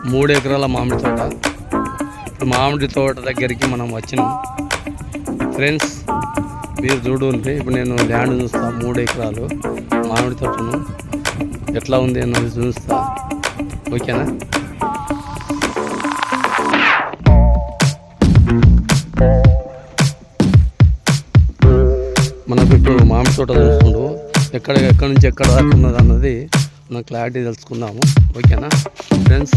3 ఎకరాల మామిడి తోట. ఇప్పుడు మామిడి తోట దగ్గరికి మనం వచ్చినాం ఫ్రెండ్స్. మీరు చూడండి, ఇప్పుడు నేను ల్యాండ్ చూస్తా, 3 ఎకరాలు మామిడి తోటను ఎట్లా ఉంది అన్నది చూస్తా. ఓకేనా? మనకు ఇప్పుడు మామిడి తోట చూస్తుండ్రు, ఎక్కడి నుంచి ఎక్కడ దాకా ఉన్నది అన్నది మనం క్లారిటీ తెలుసుకుందాము. ఓకేనా ఫ్రెండ్స్?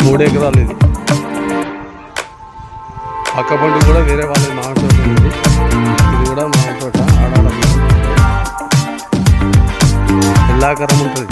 మూడు ఎకరాలు ఇది. పక్క పంట కూడా వేరే వాళ్ళ మామిడి తోట ఉంది. ఇది కూడా మామిడి తోట. ఆడాల ఎల్లాకరం ఉంటుంది.